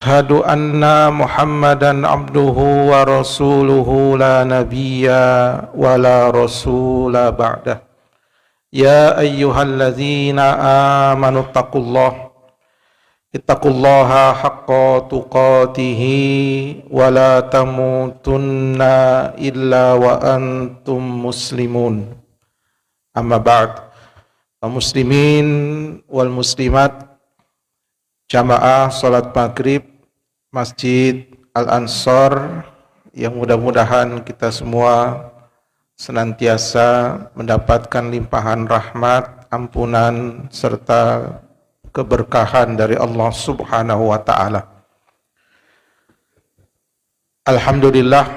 أشهد أن محمدا عبده ورسوله لا نبي ولا رسول بعده يا أيها الذين آمنوا اتقوا الله حق تقاته ولا تموتن إلا وأنتم مسلمون أما بعد المسلمين والمسلمات jamaah salat maghrib Masjid Al-Ansor yang mudah-mudahan kita semua senantiasa mendapatkan limpahan rahmat, ampunan, serta keberkahan dari Allah Subhanahu wa Ta'ala. Alhamdulillah,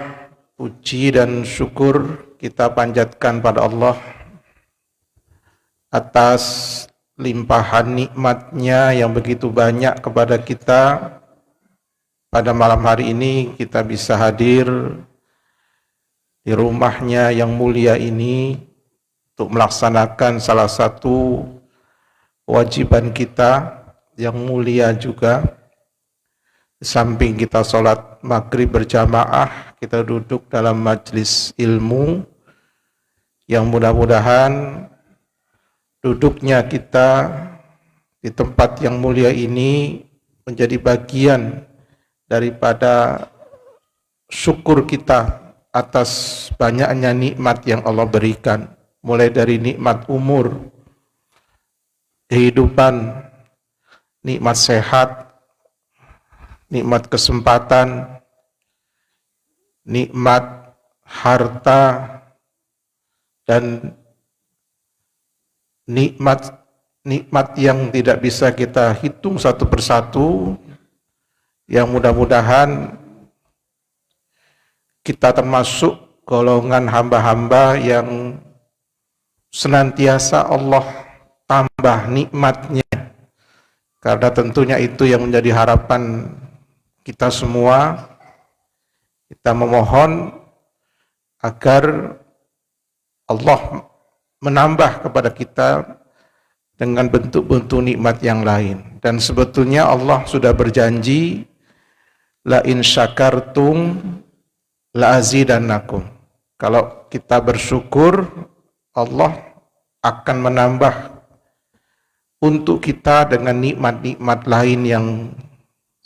puji dan syukur kita panjatkan pada Allah atas limpahan nikmatnya yang begitu banyak kepada kita. Pada malam hari ini kita bisa hadir di rumahnya yang mulia ini untuk melaksanakan salah satu kewajiban kita yang mulia juga. Di samping kita sholat maghrib berjamaah, kita duduk dalam majelis ilmu yang mudah-mudahan duduknya kita di tempat yang mulia ini menjadi bagian daripada syukur kita atas banyaknya nikmat yang Allah berikan, mulai dari nikmat umur, kehidupan, nikmat sehat, nikmat kesempatan, nikmat harta, dan nikmat yang tidak bisa kita hitung satu persatu, yang mudah-mudahan kita termasuk golongan hamba-hamba yang senantiasa Allah tambah nikmatnya, karena tentunya itu yang menjadi harapan kita semua. Kita memohon agar Allah menambah kepada kita dengan bentuk-bentuk nikmat yang lain. Dan sebetulnya Allah sudah berjanji, la in syakartum la azidannakum. Kalau kita bersyukur, Allah akan menambah untuk kita dengan nikmat-nikmat lain yang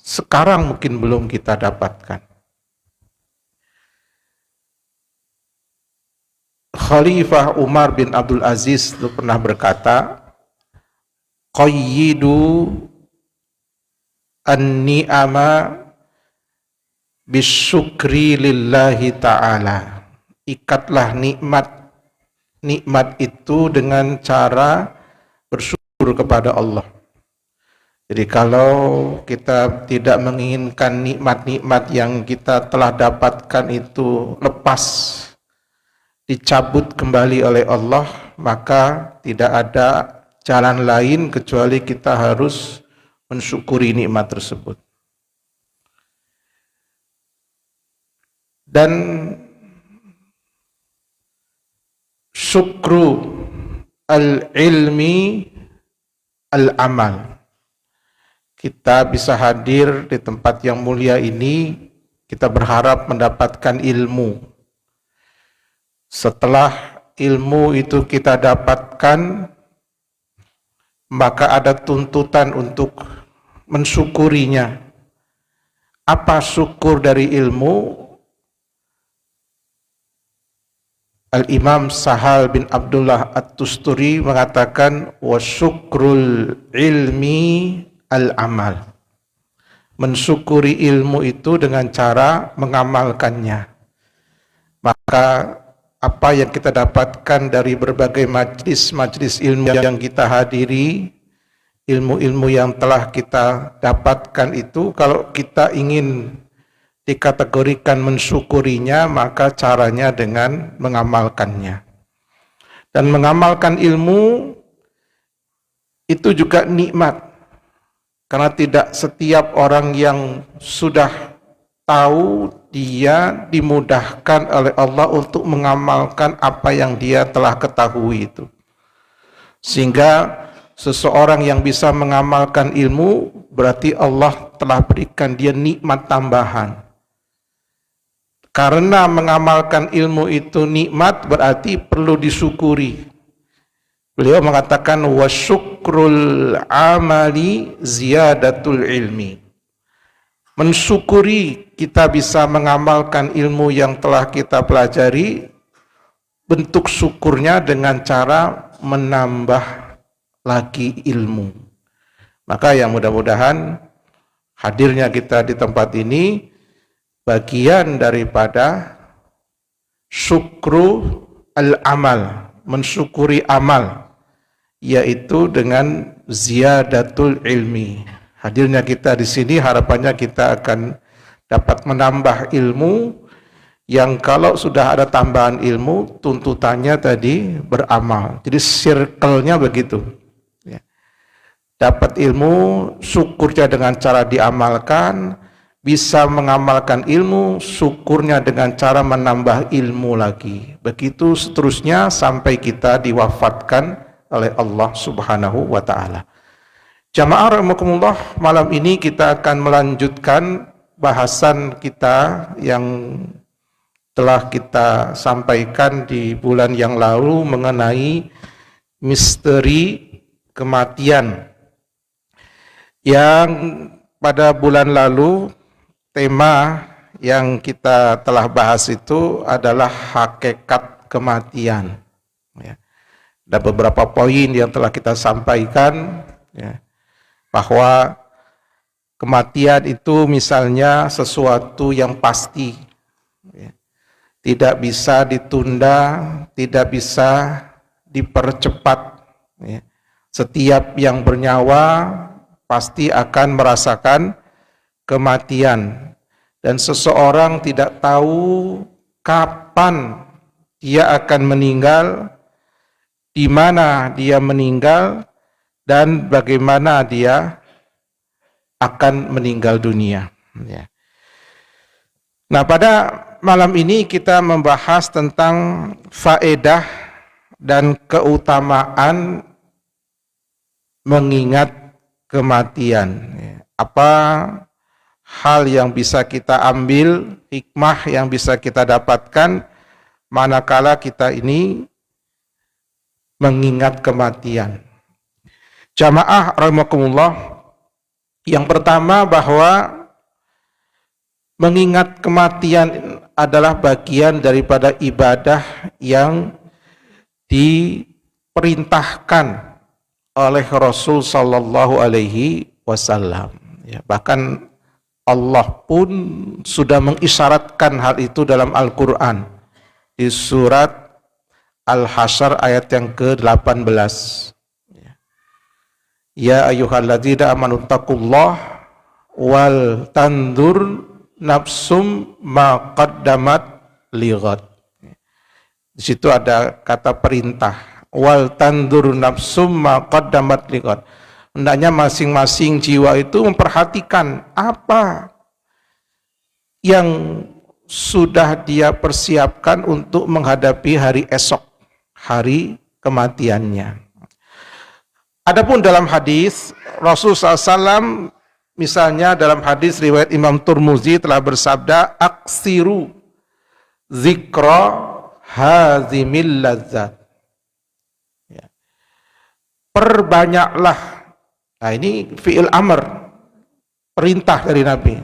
sekarang mungkin belum kita dapatkan. Khalifah Umar bin Abdul Aziz itu pernah berkata, qayyidu an-ni'ama bisyukri lillahi ta'ala. Ikatlah nikmat itu dengan cara bersyukur kepada Allah. Jadi kalau kita tidak menginginkan nikmat-nikmat yang kita telah dapatkan itu lepas, dicabut kembali oleh Allah, maka tidak ada jalan lain kecuali kita harus mensyukuri nikmat tersebut. Dan syukru al-ilmi al-amal. Kita bisa hadir di tempat yang mulia ini, kita berharap mendapatkan ilmu. Setelah ilmu itu kita dapatkan, maka ada tuntutan untuk mensyukurinya. Apa syukur dari ilmu? Al-Imam Sahal bin Abdullah At-Tusturi mengatakan, wa syukrul ilmi al-amal. Mensyukuri ilmu itu dengan cara mengamalkannya. Maka apa yang kita dapatkan dari berbagai majlis ilmu yang kita hadiri, ilmu-ilmu yang telah kita dapatkan itu, kalau kita ingin dikategorikan mensyukurinya, maka caranya dengan mengamalkannya. Dan mengamalkan ilmu itu juga nikmat, karena tidak setiap orang yang sudah tahu, dia dimudahkan oleh Allah untuk mengamalkan apa yang dia telah ketahui itu. Sehingga seseorang yang bisa mengamalkan ilmu, berarti Allah telah berikan dia nikmat tambahan. Karena mengamalkan ilmu itu nikmat, berarti perlu disyukuri. Beliau mengatakan wasyukrul amali ziyadatul ilmi. Mensyukuri kita bisa mengamalkan ilmu yang telah kita pelajari, bentuk syukurnya dengan cara menambah lagi ilmu. Maka yang mudah-mudahan hadirnya kita di tempat ini bagian daripada syukru al-amal, mensyukuri amal, yaitu dengan ziyadatul ilmi. Hadirnya kita di sini harapannya kita akan dapat menambah ilmu yang kalau sudah ada tambahan ilmu, tuntutannya tadi beramal. Jadi circle-nya begitu. Dapat ilmu, syukurnya dengan cara diamalkan, bisa mengamalkan ilmu, syukurnya dengan cara menambah ilmu lagi. Begitu seterusnya sampai kita diwafatkan oleh Allah Subhanahu wa ta'ala. Jamaah rahimakumullah, malam ini kita akan melanjutkan bahasan kita yang telah kita sampaikan di bulan yang lalu mengenai misteri kematian. Yang pada bulan lalu tema yang kita telah bahas itu adalah hakikat kematian. Ya. Ada beberapa poin yang telah kita sampaikan, ya, bahwa kematian itu misalnya sesuatu yang pasti, ya, tidak bisa ditunda, tidak bisa dipercepat. Ya. Setiap yang bernyawa pasti akan merasakan kematian, dan seseorang tidak tahu kapan dia akan meninggal, di mana dia meninggal, dan bagaimana dia akan meninggal dunia. Ya. Nah, pada malam ini kita membahas tentang faedah dan keutamaan mengingat kematian. Apa hal yang bisa kita ambil, hikmah yang bisa kita dapatkan manakala kita ini mengingat kematian. Jamaah rahimakumullah, yang pertama bahwa mengingat kematian adalah bagian daripada ibadah yang diperintahkan oleh Rasul sallallahu alaihi wasallam. Ya, bahkan Allah pun sudah mengisyaratkan hal itu dalam Al-Quran di surat Al-Hasyr ayat yang ke-18. Ya ayyuhalladzina amanu taqullah wal tandur nafsum ma qaddamat lighad. Di situ ada kata perintah, wal tandur nafsum ma qaddamat lighad. Hendaknya masing-masing jiwa itu memperhatikan apa yang sudah dia persiapkan untuk menghadapi hari esok, hari kematiannya. Adapun dalam hadis Rasulullah SAW, misalnya dalam hadis riwayat Imam Turmuzi telah bersabda, aksiru zikra hazimil lazzat. Ya. Perbanyaklah. Nah, ini fi'il amr, perintah dari Nabi.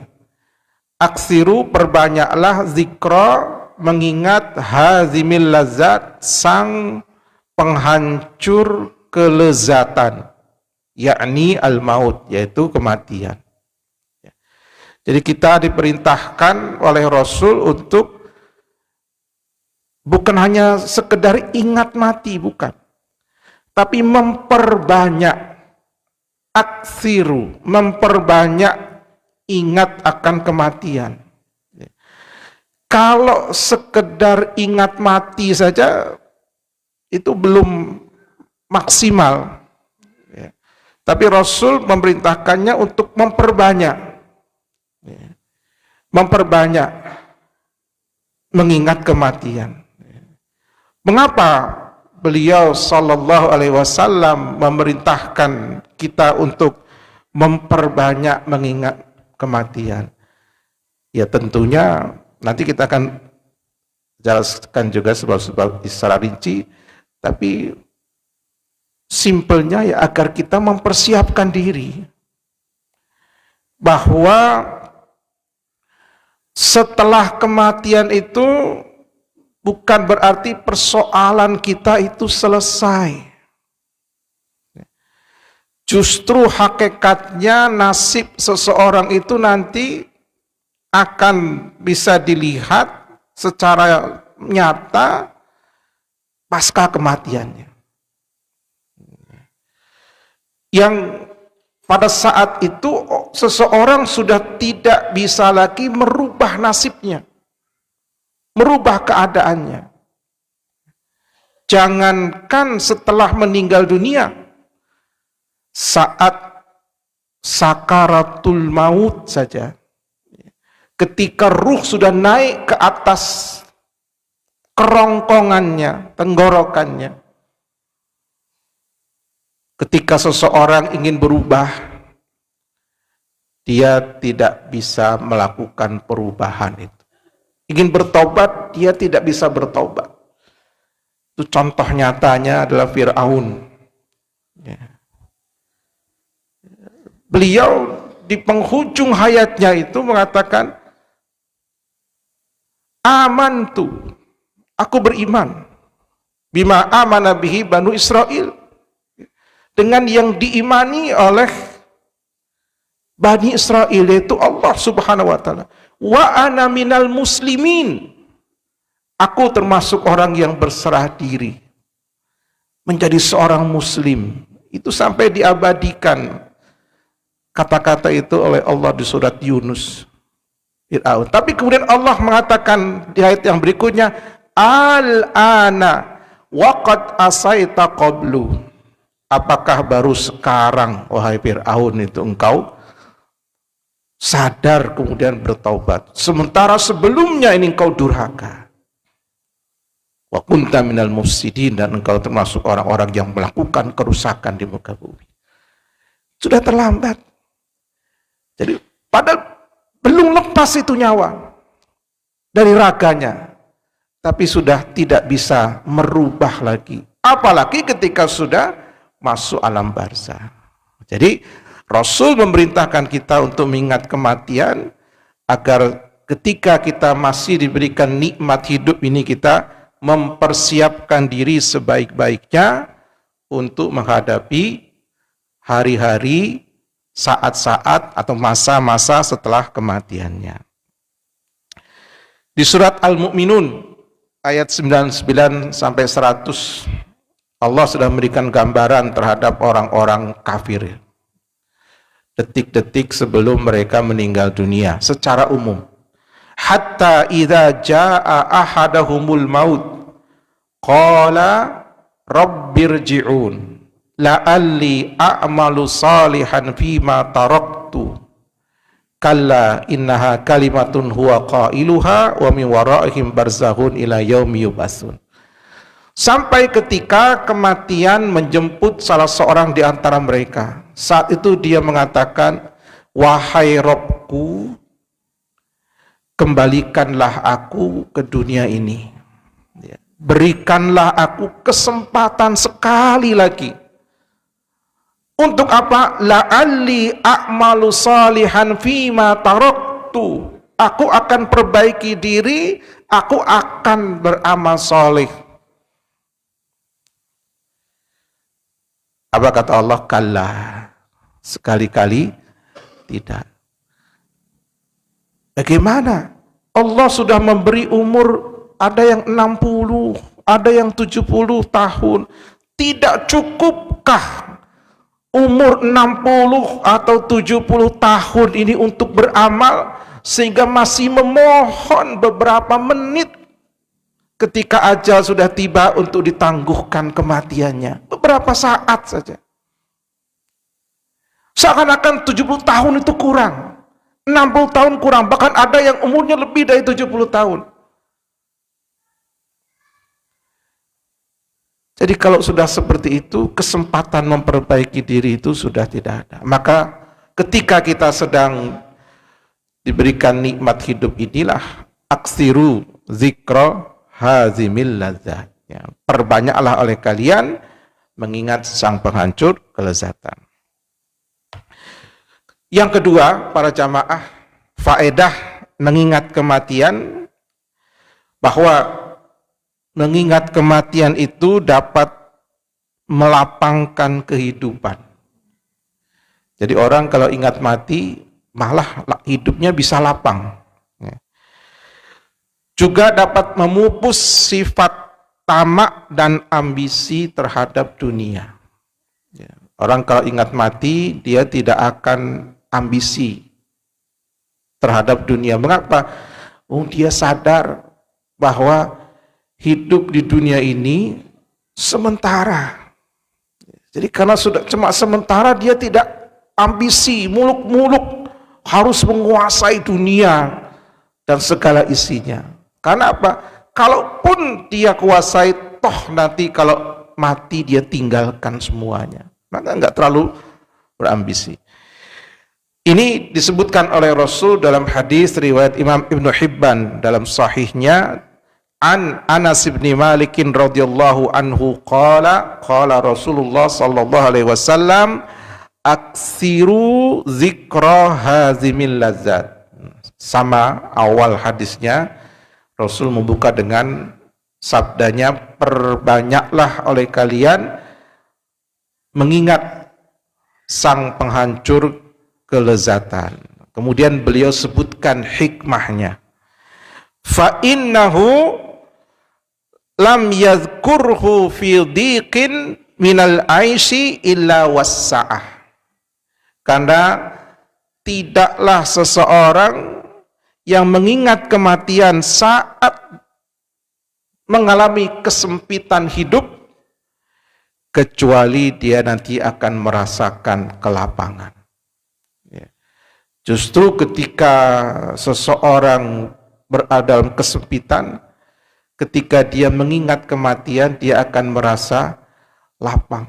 Aksiru, perbanyaklah, zikra, mengingat, hazimil lazat, sang penghancur kelezatan, yakni al-maut, yaitu kematian. Jadi kita diperintahkan oleh Rasul untuk bukan hanya sekedar ingat mati, bukan, tapi memperbanyak. Aksiru, memperbanyak ingat akan kematian. Kalau sekedar ingat mati saja itu belum maksimal. Tapi Rasul memerintahkannya untuk memperbanyak. Memperbanyak mengingat kematian. Mengapa beliau sallallahu alaihi wasallam memerintahkan kita untuk memperbanyak mengingat kematian? Ya tentunya nanti kita akan jelaskan juga sebab-sebab secara rinci, tapi simpelnya ya agar kita mempersiapkan diri bahwa setelah kematian itu bukan berarti persoalan kita itu selesai. Justru hakikatnya nasib seseorang itu nanti akan bisa dilihat secara nyata pasca kematiannya. Yang pada saat itu seseorang sudah tidak bisa lagi merubah nasibnya, merubah keadaannya. Jangankan setelah meninggal dunia, saat sakaratul maut saja, ketika ruh sudah naik ke atas kerongkongannya, tenggorokannya, ketika seseorang ingin berubah, dia tidak bisa melakukan perubahan itu. Ingin bertobat, dia tidak bisa bertobat. Itu contoh nyatanya adalah Fir'aun. Beliau di penghujung hayatnya itu mengatakan, amantu, aku beriman, bima amana bihi Banu Israel, dengan yang diimani oleh Bani Israel, yaitu Allah subhanahu wa ta'ala. Wa ana minal muslimin, aku termasuk orang yang berserah diri menjadi seorang muslim. Itu sampai diabadikan kata-kata itu oleh Allah di surat Yunus. Tapi kemudian Allah mengatakan di ayat yang berikutnya, al-ana waqad asaita qablu, apakah baru sekarang wahai Fir'aun itu engkau sadar kemudian bertaubat, sementara sebelumnya ini engkau durhaka. Wa kunta minal mufsidin, dan engkau termasuk orang-orang yang melakukan kerusakan di muka bumi. Sudah terlambat. Jadi padahal belum lepas itu nyawa dari raganya, tapi sudah tidak bisa merubah lagi, apalagi ketika sudah masuk alam barzah. Jadi Rasul memerintahkan kita untuk mengingat kematian agar ketika kita masih diberikan nikmat hidup ini, kita mempersiapkan diri sebaik-baiknya untuk menghadapi hari-hari, saat-saat atau masa-masa setelah kematiannya. Di surat Al-Mu'minun ayat 99 sampai 100, Allah sudah memberikan gambaran terhadap orang-orang kafir detik-detik sebelum mereka meninggal dunia secara umum. Hatta idza jaa ahadahumul maut qala rabbirji'un la'alli a'malu salihan fima taraktu kalla innaha kalimatun huwa qailuha wa min waraihim barzakhun ila yaumi yub'atsun. Sampai ketika kematian menjemput salah seorang di antara mereka. Saat itu dia mengatakan, wahai Robku, kembalikanlah aku ke dunia ini. Berikanlah aku kesempatan sekali lagi. Untuk apa? La'alli a'malu salihan fima taraktu. Aku akan perbaiki diri, aku akan beramal soleh. Apa kata Allah? Kalla, sekali-kali tidak. Bagaimana? Allah sudah memberi umur, ada yang 60, ada yang 70 tahun. Tidak cukupkah umur 60 atau 70 tahun ini untuk beramal, sehingga masih memohon beberapa menit ketika ajal sudah tiba untuk ditangguhkan kematiannya? Beberapa saat saja. Seakan-akan 70 tahun itu kurang, 60 tahun kurang, bahkan ada yang umurnya lebih dari 70 tahun. Jadi kalau sudah seperti itu, kesempatan memperbaiki diri itu sudah tidak ada. Maka ketika kita sedang diberikan nikmat hidup inilah, aksiru zikro hazimil ladzat. Ya, perbanyaklah oleh kalian mengingat sang penghancur kelezatan. Yang kedua, para jamaah, faedah mengingat kematian, bahwa mengingat kematian itu dapat melapangkan kehidupan. Jadi orang kalau ingat mati, malah hidupnya bisa lapang. Juga dapat memupus sifat tamak dan ambisi terhadap dunia. Orang kalau ingat mati, dia tidak akan ambisi terhadap dunia. Mengapa? Dia sadar bahwa hidup di dunia ini sementara. Jadi karena sudah cuma sementara, dia tidak ambisi, muluk-muluk harus menguasai dunia dan segala isinya. Karena apa? Kalaupun dia kuasai, toh nanti kalau mati dia tinggalkan semuanya. Maka enggak terlalu berambisi. Ini disebutkan oleh Rasul dalam hadis riwayat Imam Ibnu Hibban dalam sahihnya, an Anas bin Malik radhiyallahu anhu qala Rasulullah sallallahu alaihi wasallam aksiru zikra hazimil ladzat. Sama awal hadisnya, Rasul membuka dengan sabdanya, perbanyaklah oleh kalian mengingat sang penghancur kelezatan. Kemudian beliau sebutkan hikmahnya. Fa innahu lam yadhkurhu fi dhiqin minal aishi illa wassa'ah. Karena tidaklah seseorang yang mengingat kematian saat mengalami kesempitan hidup, kecuali dia nanti akan merasakan kelapangan. Justru ketika seseorang berada dalam kesempitan, ketika dia mengingat kematian, dia akan merasa lapang.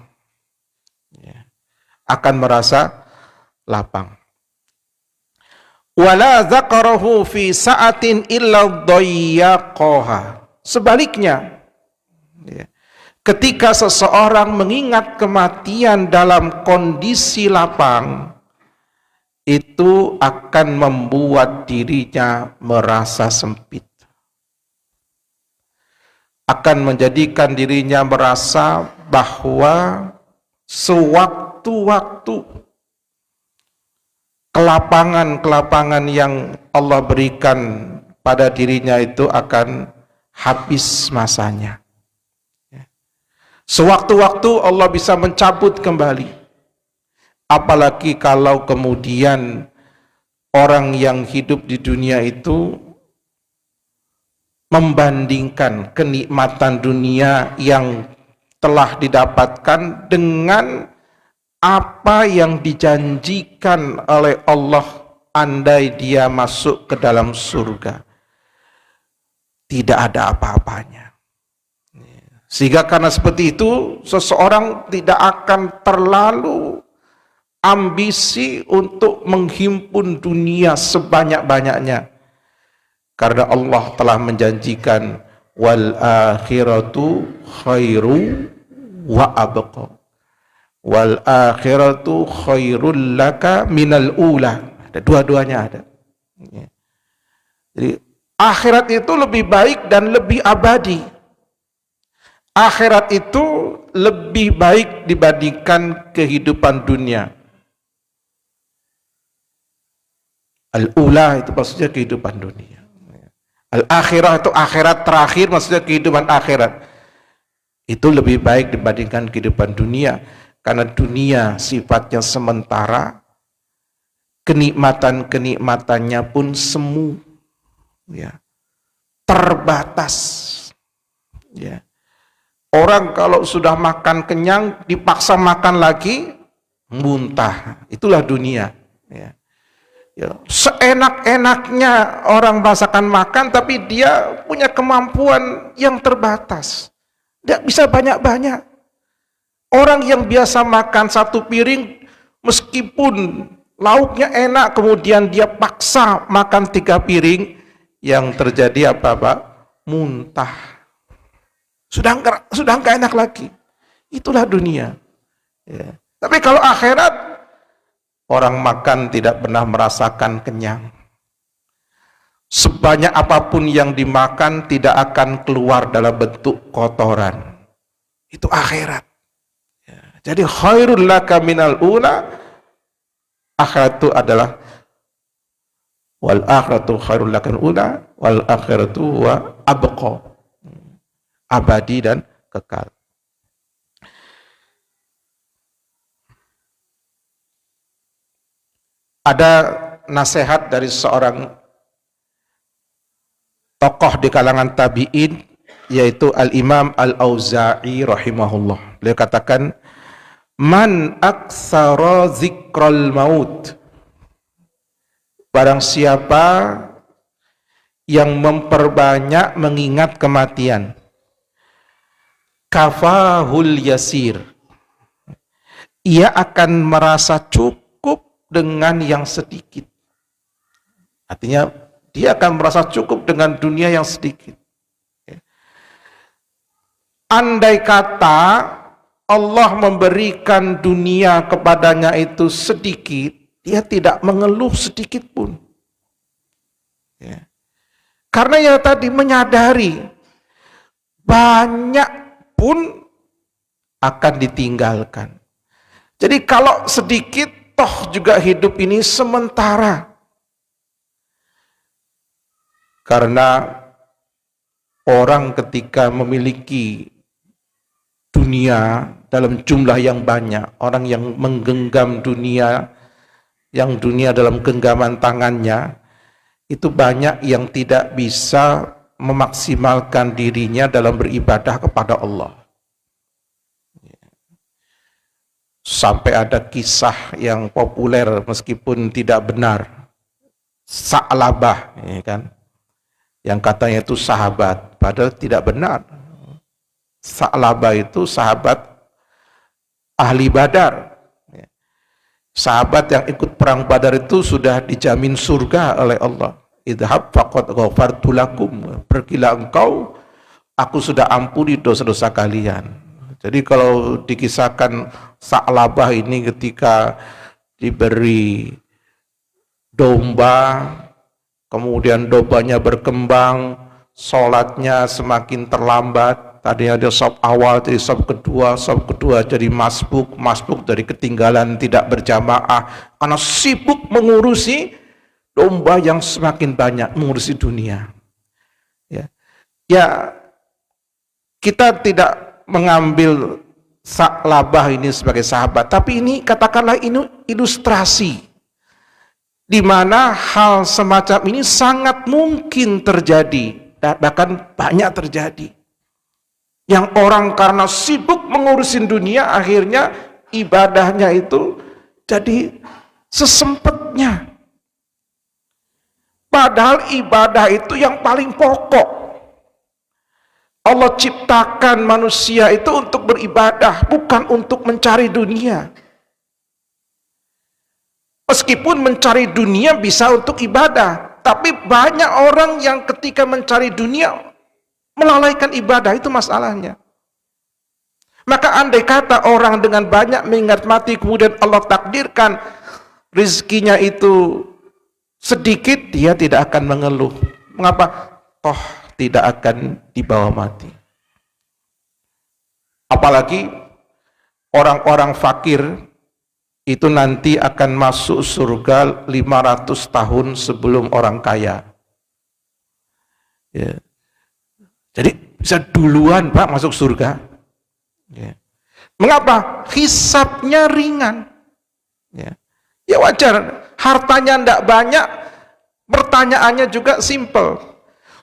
Akan merasa lapang. Wala dzakarahu fi sa'atin illa dhayyaqaha. Sebaliknya, ketika seseorang mengingat kematian dalam kondisi lapang, itu akan membuat dirinya merasa sempit. Akan menjadikan dirinya merasa bahwa sewaktu-waktu kelapangan-kelapangan yang Allah berikan pada dirinya itu akan habis masanya. Sewaktu-waktu Allah bisa mencabut kembali. Apalagi kalau kemudian orang yang hidup di dunia itu membandingkan kenikmatan dunia yang telah didapatkan dengan apa yang dijanjikan oleh Allah andai dia masuk ke dalam surga. Tidak ada apa-apanya. Sehingga karena seperti itu, seseorang tidak akan terlalu ambisi untuk menghimpun dunia sebanyak-banyaknya. Karena Allah telah menjanjikan wal akhiratu khairu wa abqa. Wal akhiratu khairul laka minal ula. Ada dua-duanya ada. Jadi akhirat itu lebih baik dan lebih abadi. Akhirat itu lebih baik dibandingkan kehidupan dunia. Al-ula itu maksudnya kehidupan dunia. Al-akhirah itu akhirat terakhir, maksudnya kehidupan akhirat. Itu lebih baik dibandingkan kehidupan dunia. Karena dunia sifatnya sementara, kenikmatan-kenikmatannya pun semu, ya, terbatas. Ya. Orang kalau sudah makan kenyang, dipaksa makan lagi, muntah. Itulah dunia. Ya. Ya. Seenak-enaknya orang merasakan makan, tapi dia punya kemampuan yang terbatas. Tidak bisa banyak-banyak. Orang yang biasa makan satu piring, meskipun lauknya enak, kemudian dia paksa makan 3 piring, yang terjadi apa Pak? Muntah. Sudah nggak enak lagi. Itulah dunia. Ya. Tapi kalau akhirat, orang makan tidak pernah merasakan kenyang. Sebanyak apapun yang dimakan tidak akan keluar dalam bentuk kotoran. Itu akhirat. Ya. Jadi khairul laka minal ula, akhirat itu adalah wal akhiratu khairul laka minal ula wal akhiratu wa abqa, abadi dan kekal. Ada nasihat dari seorang tokoh di kalangan tabi'in, yaitu Al-Imam Al-Auza'i rahimahullah. Beliau katakan, man aktsara zikral maut, barang siapa yang memperbanyak mengingat kematian, kafahul yasir, ia akan merasa cukup dengan yang sedikit. Artinya dia akan merasa cukup dengan dunia yang sedikit. Andai kata Allah memberikan dunia kepadanya itu sedikit, dia tidak mengeluh sedikit pun. Ya. Karena ya tadi menyadari banyak pun akan ditinggalkan. Jadi kalau sedikit, toh juga hidup ini sementara. Karena orang ketika memiliki dunia dalam jumlah yang banyak, orang yang menggenggam dunia, yang dunia dalam genggaman tangannya, itu banyak yang tidak bisa memaksimalkan dirinya dalam beribadah kepada Allah. Sampai ada kisah yang populer meskipun tidak benar, Sa'labah, ya kan, yang katanya itu sahabat, padahal tidak benar. Sa'labah itu sahabat ahli Badar. Sahabat yang ikut perang Badar itu sudah dijamin surga oleh Allah. Idhab faqad ghafartu lakum, pergilah engkau, aku sudah ampuni dosa-dosa kalian. Jadi kalau dikisahkan Sa'labah ini ketika diberi domba, kemudian dombanya berkembang, sholatnya semakin terlambat, tadinya dia saf awal jadi saf kedua jadi masbuk dari ketinggalan tidak berjamaah, karena sibuk mengurusi domba yang semakin banyak, mengurusi dunia. Ya, kita tidak mengambil Sa'labah ini sebagai sahabat, tapi ini katakanlah ini ilustrasi di mana hal semacam ini sangat mungkin terjadi, bahkan banyak terjadi. Yang orang karena sibuk mengurusin dunia, akhirnya ibadahnya itu jadi sesempatnya. Padahal ibadah itu yang paling pokok. Allah ciptakan manusia itu untuk beribadah, bukan untuk mencari dunia. Meskipun mencari dunia bisa untuk ibadah, tapi banyak orang yang ketika mencari dunia melalaikan ibadah, itu masalahnya. Maka andai kata orang dengan banyak mengingat mati, kemudian Allah takdirkan rezekinya itu sedikit, dia tidak akan mengeluh. Mengapa? Toh tidak akan dibawa mati. Apalagi orang-orang fakir itu nanti akan masuk surga 500 tahun sebelum orang kaya. Ya. Jadi bisa duluan Pak masuk surga. Ya. Mengapa? Hisabnya ringan. Ya, ya wajar, hartanya tidak banyak, pertanyaannya juga simple.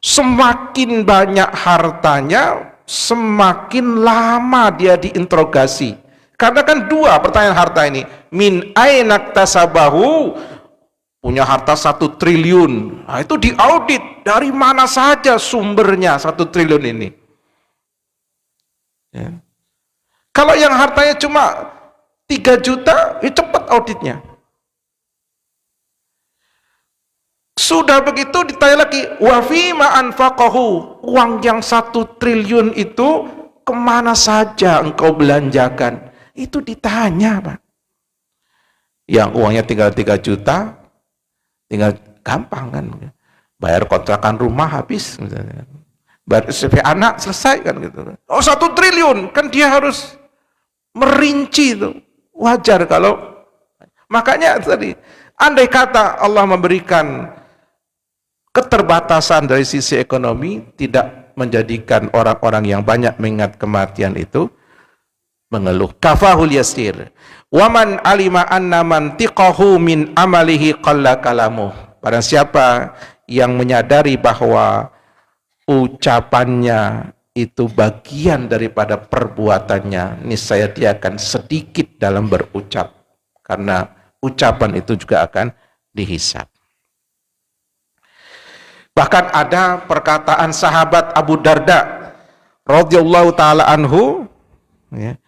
Semakin banyak hartanya, semakin lama dia diinterogasi. Karena kan dua pertanyaan harta ini. Min ainak tasabahu, punya harta 1 triliun. Nah, itu diaudit, dari mana saja sumbernya 1 triliun ini. Ya. Kalau yang hartanya cuma 3 juta, ya cepat auditnya. Sudah begitu ditanya lagi, wa fima anfaqahu, uang yang 1 triliun itu kemana saja engkau belanjakan? Itu ditanya, Pak. Yang uangnya tinggal 3 juta, tinggal gampang kan, bayar kontrakan rumah habis, misalnya. Bayar SPP anak selesai kan gitu. Oh 1 triliun, kan dia harus merinci itu. Wajar kalau, makanya tadi, andai kata Allah memberikan keterbatasan dari sisi ekonomi, tidak menjadikan orang-orang yang banyak mengingat kematian itu mengeluh. Kafahul yasir. Waman alima anna mantiqahu min amalihi qalla kalamuh. Barang siapa yang menyadari bahwa ucapannya itu bagian daripada perbuatannya, niscaya dia akan sedikit dalam berucap, karena ucapan itu juga akan dihisab. Bahkan ada perkataan sahabat Abu Darda radhiyallahu taala anhu, ya,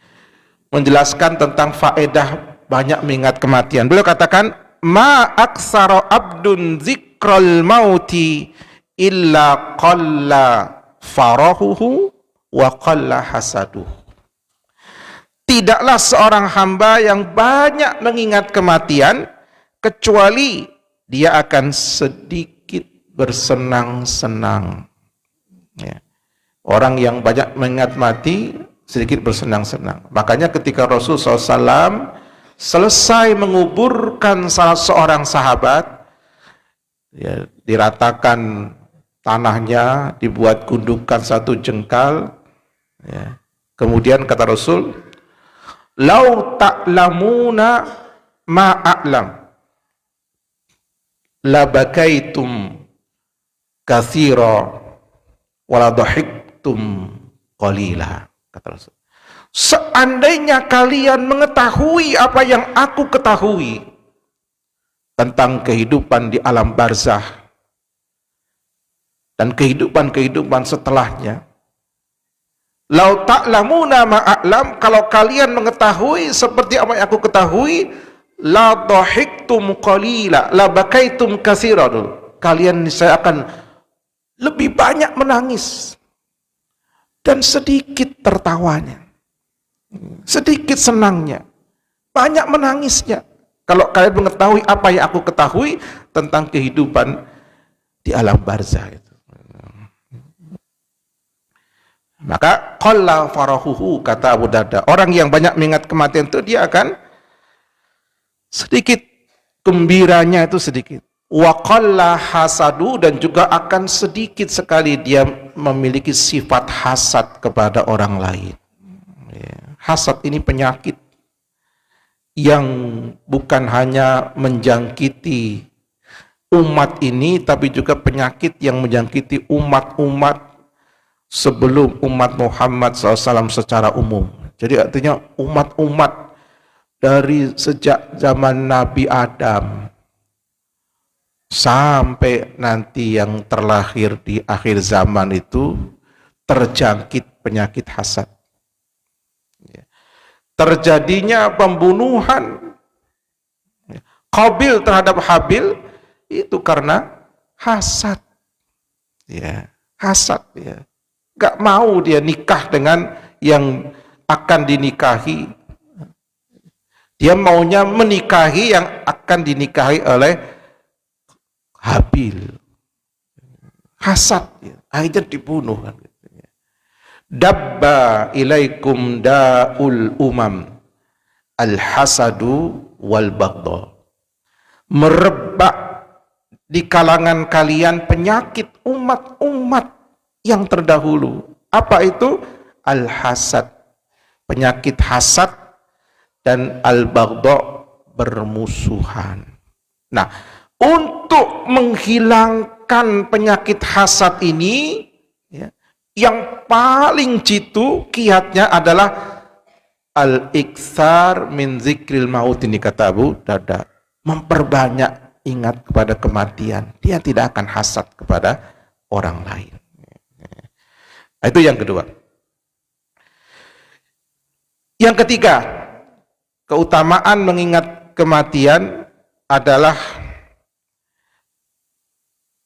menjelaskan tentang faedah banyak mengingat kematian. Beliau katakan, ma aksara abdun zikral mauti illa qalla farahuhu wa qalla hasaduh. Tidaklah seorang hamba yang banyak mengingat kematian kecuali dia akan sedikit bersenang-senang. Ya. Orang yang banyak mengingat mati sedikit bersenang-senang. Makanya ketika Rasulullah SAW selesai menguburkan salah seorang sahabat, ya, diratakan tanahnya, dibuat gundukan 1 jengkal, ya. Kemudian kata Rasul, lau ta'lamuna ma'a'lam labakaitum katsira wala dhahiktum qalila, kata Rasul. Seandainya kalian mengetahui apa yang aku ketahui tentang kehidupan di alam barzah dan kehidupan-kehidupan setelahnya, lau ta'lamuna ma'a'lam, kalau kalian mengetahui seperti apa yang aku ketahui, la dhahiktum qalila la bakaitum katsira, kalian saya akan lebih banyak menangis dan sedikit tertawanya, sedikit senangnya, banyak menangisnya, kalau kalian mengetahui apa yang aku ketahui tentang kehidupan di alam barzah itu. Maka qalla farahuhu, kata Abu Darda, orang yang banyak mengingat kematian itu dia akan sedikit gembiranya, itu sedikit. Wa qalla hasadu, dan juga akan sedikit sekali dia memiliki sifat hasad kepada orang lain. Hasad ini penyakit yang bukan hanya menjangkiti umat ini, tapi juga penyakit yang menjangkiti umat-umat sebelum umat Muhammad SAW secara umum. Jadi artinya umat-umat dari sejak zaman Nabi Adam sampai nanti yang terlahir di akhir zaman itu terjangkit penyakit hasad. Terjadinya pembunuhan Qabil terhadap Habil itu karena hasad. Ya, hasad ya. Gak mau dia nikah dengan yang akan dinikahi. Dia maunya menikahi yang akan dinikahi oleh Habil. Hasad, ya. Akhirnya dibunuh kan. Dabba ilaikum da'ul umam al-hasadu wal baghdha. Merebak di kalangan kalian penyakit umat-umat yang terdahulu. Apa itu? Al-hasad, penyakit hasad, dan al-baghdha, bermusuhan. Nah, untuk menghilangkan penyakit hasad ini, ya, yang paling jitu kiatnya adalah al-iktsar min zikril maut, ini kata Abu Darda, memperbanyak ingat kepada kematian. Dia tidak akan hasad kepada orang lain. Itu yang kedua. Yang ketiga, keutamaan mengingat kematian adalah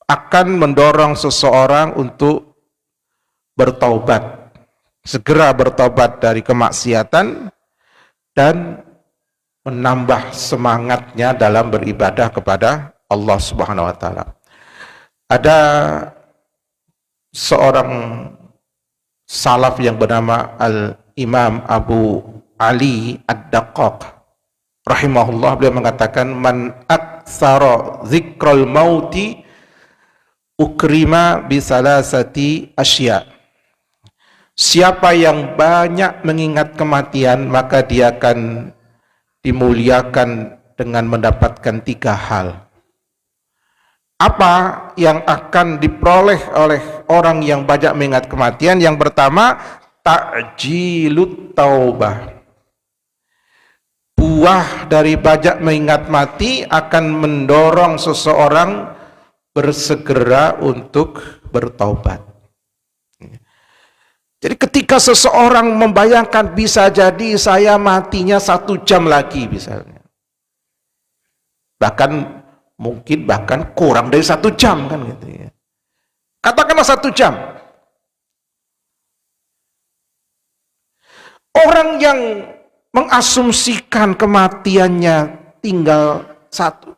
akan mendorong seseorang untuk bertaubat, segera bertobat dari kemaksiatan dan menambah semangatnya dalam beribadah kepada Allah Subhanahu wa taala. Ada seorang salaf yang bernama Al-Imam Abu Ali Ad-Daqqaq rahimahullah, beliau mengatakan, man aktsara dzikral mauti ukrima bisalasati asya. Siapa yang banyak mengingat kematian, maka dia akan dimuliakan dengan mendapatkan 3 hal. Apa yang akan diperoleh oleh orang yang banyak mengingat kematian? Yang pertama, ta'jilut taubah. Buah dari banyak mengingat mati akan mendorong seseorang bersegera untuk bertaubat. Jadi ketika seseorang membayangkan bisa jadi saya matinya 1 jam lagi misalnya, mungkin bahkan kurang dari 1 jam kan gitu ya. Katakanlah 1 jam. Orang yang mengasumsikan kematiannya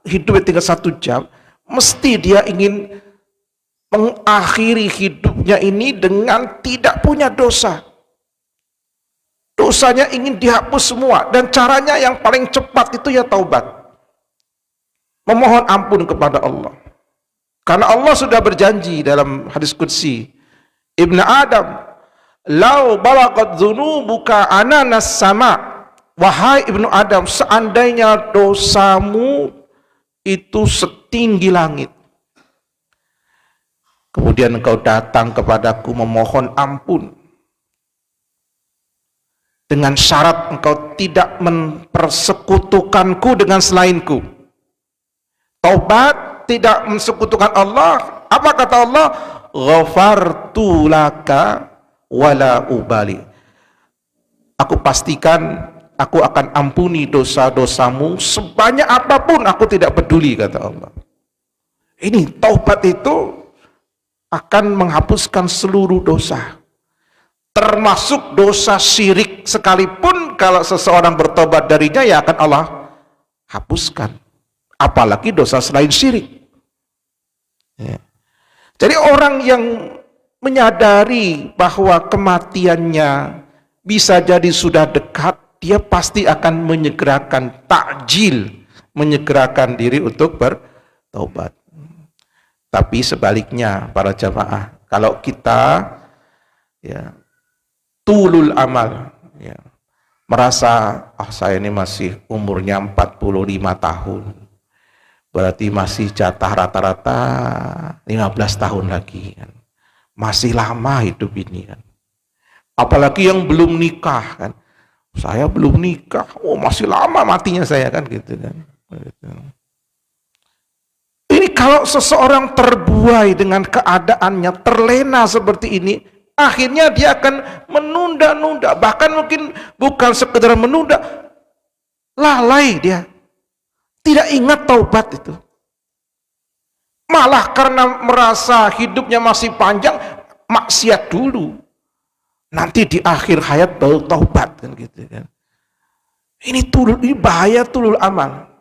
hidupnya tinggal 1 jam, mesti dia ingin mengakhiri hidupnya ini dengan tidak punya dosa. Dosanya ingin dihapus semua, dan caranya yang paling cepat itu ya taubat. Memohon ampun kepada Allah. Karena Allah sudah berjanji dalam hadis qudsi, Ibnu Adam, lau balaghat dzunubuka ananas sama. Wahai Ibnu Adam, seandainya dosamu itu setinggi langit, kemudian engkau datang kepadaku memohon ampun dengan syarat engkau tidak mempersekutukanku dengan selainku, taubat, tidak mensekutukan Allah, apa kata Allah? Ghafartu laka wala ubali. Aku pastikan aku akan ampuni dosa-dosamu sebanyak apapun, aku tidak peduli, kata Allah. Ini taubat itu akan menghapuskan seluruh dosa, termasuk dosa syirik sekalipun. Kalau seseorang bertobat darinya, ya akan Allah hapuskan, apalagi dosa selain syirik ya. Jadi orang yang menyadari bahwa kematiannya bisa jadi sudah dekat, dia pasti akan menyegerakan takjil, menyegerakan diri untuk bertaubat. Tapi sebaliknya para jamaah, kalau kita ya tulul amal ya, merasa saya ini masih umurnya 45 tahun, berarti masih jatah rata-rata 15 tahun lagi kan. Masih lama hidup ini kan. Apalagi yang belum nikah kan. Saya belum nikah, masih lama matinya saya kan gitu kan. Ini kalau seseorang terbuai dengan keadaannya, terlena seperti ini, akhirnya dia akan menunda-nunda, bahkan mungkin bukan sekedar menunda, lalai dia, tidak ingat taubat itu. Malah karena merasa hidupnya masih panjang, maksiat dulu, nanti di akhir hayat baru taubat kan gitu kan. Ini bahaya tulul amal.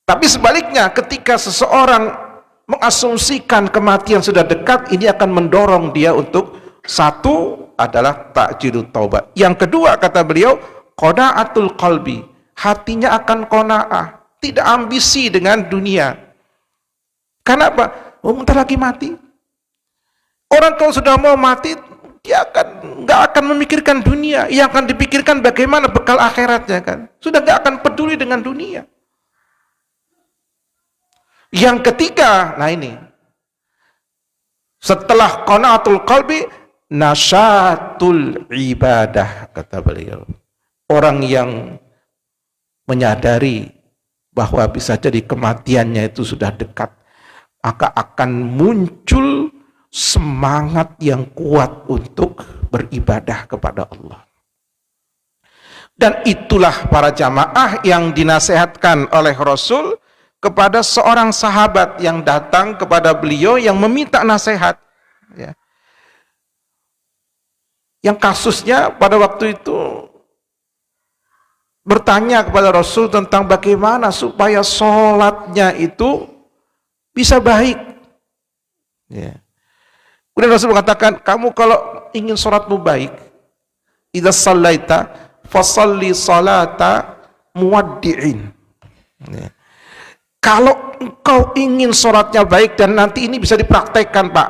Tapi sebaliknya, ketika seseorang mengasumsikan kematian sudah dekat, ini akan mendorong dia untuk, satu adalah ta'jilut taubat. Yang kedua kata beliau, qana'atul qalbi, hatinya akan qanaah, tidak ambisi dengan dunia. Kenapa? Bentar lagi mati. Orang kalau sudah mau mati, dia nggak akan memikirkan dunia, yang akan dipikirkan bagaimana bekal akhiratnya kan. Sudah nggak akan peduli dengan dunia. Yang ketiga, nah ini, setelah qanaatul qalbi, nasyatul ibadah, kata beliau. Orang yang menyadari bahwa bisa jadi kematiannya itu sudah dekat, maka akan muncul semangat yang kuat untuk beribadah kepada Allah. Dan itulah para jamaah yang dinasehatkan oleh Rasul kepada seorang sahabat yang datang kepada beliau yang meminta nasihat, ya. Yang kasusnya pada waktu itu bertanya kepada Rasul tentang bagaimana supaya sholatnya itu bisa baik, ya. Kemudian Rasul mengatakan, kamu kalau ingin sholatmu baik, idza shallaita fasalli salata muwaddi'in. Kalau engkau ingin sholatnya baik, dan nanti ini bisa dipraktekkan Pak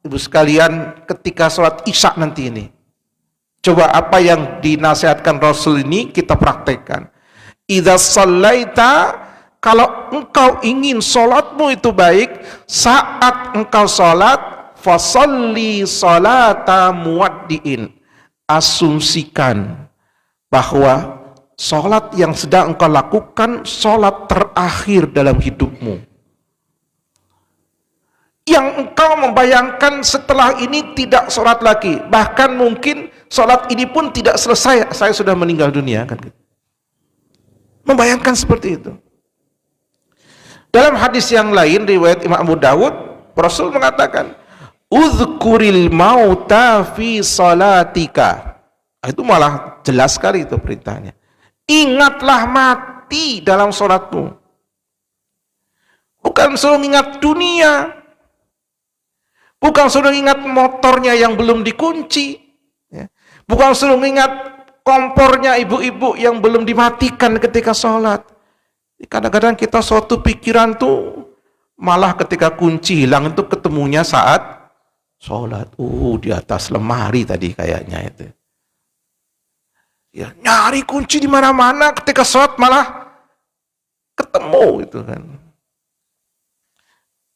Ibu sekalian ketika sholat isya nanti ini, coba apa yang dinasihatkan Rasul ini kita praktekkan. Idza shallaita, kalau engkau ingin sholatmu itu baik, saat engkau sholat, fasalli salata muwaddi'in, asumsikan bahwa sholat yang sedang engkau lakukan sholat terakhir dalam hidupmu, yang engkau membayangkan setelah ini tidak sholat lagi, bahkan mungkin sholat ini pun tidak selesai, saya sudah meninggal dunia, kan? Membayangkan seperti itu. Dalam hadis yang lain riwayat Imam Abu Dawud, Rasul mengatakan, uzkuril mauta fi salatika. Itu malah jelas sekali itu perintahnya. Ingatlah mati dalam sholatmu. Bukan suruh ingat dunia, bukan suruh ingat motornya yang belum dikunci, ya. Bukan suruh ingat kompornya ibu-ibu yang belum dimatikan ketika sholat. Kadang-kadang kita suatu pikiran tuh malah ketika kunci hilang itu ketemunya saat sholat. Di atas lemari tadi kayaknya itu. Ya, nyari kunci di mana-mana, ketika sholat malah ketemu itu kan.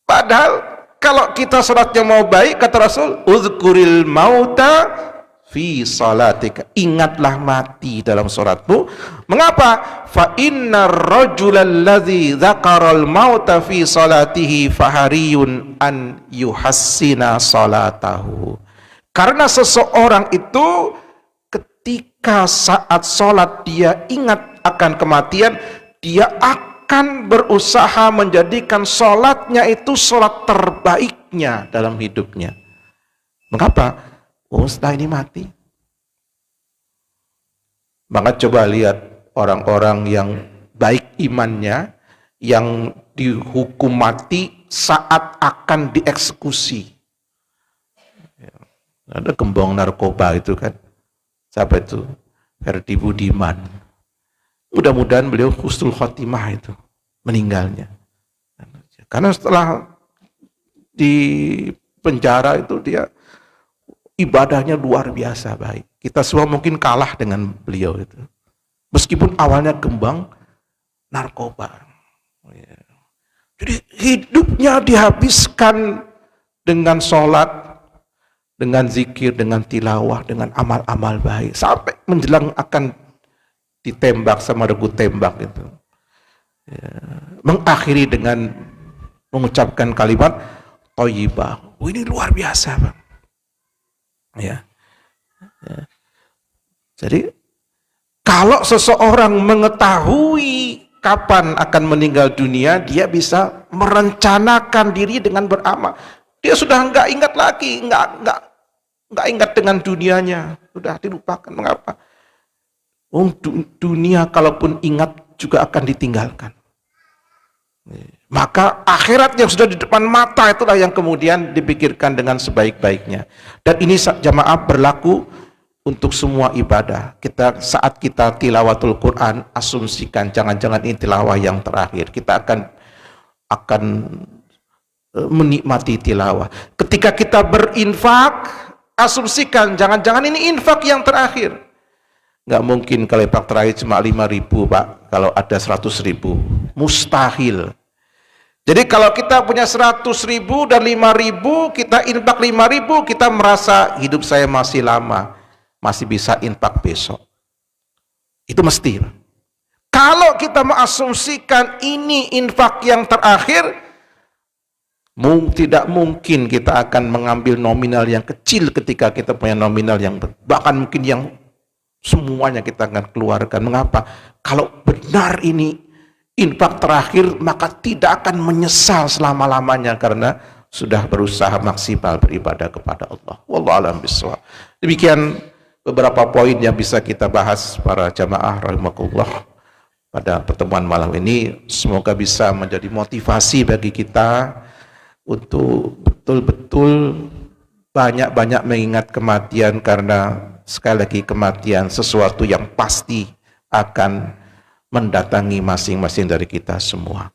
Padahal kalau kita sholatnya mau baik, kata Rasul, uzkuril mauta fi salatika, ingatlah mati dalam sholatmu. Mengapa? Fa innar rajulal ladzi dzakaral mauta fi salatihi fahariyun an yuhassina salatahu. Karena seseorang itu ketika saat sholat dia ingat akan kematian, dia akan berusaha menjadikan sholatnya itu sholat terbaiknya dalam hidupnya. Mengapa? Setelah ini mati. Maka coba lihat orang-orang yang baik imannya, yang dihukum mati saat akan dieksekusi. Ada gembong narkoba itu kan, siapa itu? Ferdi Budiman. Mudah-mudahan beliau husnul khotimah itu meninggalnya. Karena setelah di penjara itu dia ibadahnya luar biasa baik. Kita semua mungkin kalah dengan beliau itu. Meskipun awalnya gembang narkoba. Jadi hidupnya dihabiskan dengan sholat, dengan zikir, dengan tilawah, dengan amal-amal baik, sampai menjelang akan ditembak sama regu tembak itu, ya, mengakhiri dengan mengucapkan kalimat thayyibah. Ini luar biasa, Bang. Ya. Jadi kalau seseorang mengetahui kapan akan meninggal dunia, dia bisa merencanakan diri dengan beramal. Dia sudah enggak ingat lagi, enggak ingat dengan dunianya, sudah dilupakan. Mengapa? Dunia kalaupun ingat juga akan ditinggalkan. Maka akhirat yang sudah di depan mata itulah yang kemudian dipikirkan dengan sebaik-baiknya. Dan ini jamaah berlaku untuk semua ibadah. Saat kita tilawatul Quran, asumsikan jangan-jangan ini tilawah yang terakhir. Kita akan menikmati tilawah. Ketika kita berinfak, asumsikan jangan-jangan ini infak yang terakhir. Nggak mungkin kalau infak terakhir cuma 5.000 Pak, kalau ada 100.000, mustahil. Jadi kalau kita punya 100.000 dan 5.000, kita infak 5.000, kita merasa hidup saya masih lama, masih bisa infak besok. Itu mesti. Kalau kita mengasumsikan ini infak yang terakhir, tidak mungkin kita akan mengambil nominal yang kecil ketika kita punya nominal yang bahkan mungkin yang Semuanya kita akan keluarkan. Mengapa? Kalau benar ini infak terakhir, maka tidak akan menyesal selama-lamanya karena sudah berusaha maksimal beribadah kepada Allah. Wallahu a'lam bishawab. Demikian beberapa poin yang bisa kita bahas para jamaah rahimakumullah pada pertemuan malam ini. Semoga bisa menjadi motivasi bagi kita untuk betul-betul banyak-banyak mengingat kematian, karena sekali lagi kematian sesuatu yang pasti akan mendatangi masing-masing dari kita semua.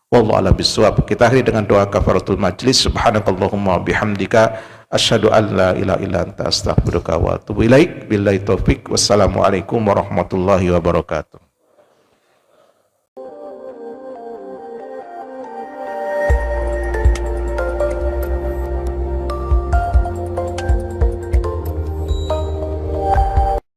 Wallahu a'lam bishawab. Kita akhiri dengan doa kafaratul majlis. Subhanakallahumma bihamdika asyhadu an la ilaha illa anta astaghfiruka wa atubu ilaik. Billahi taufik. Wassalamualaikum warahmatullahi wabarakatuh.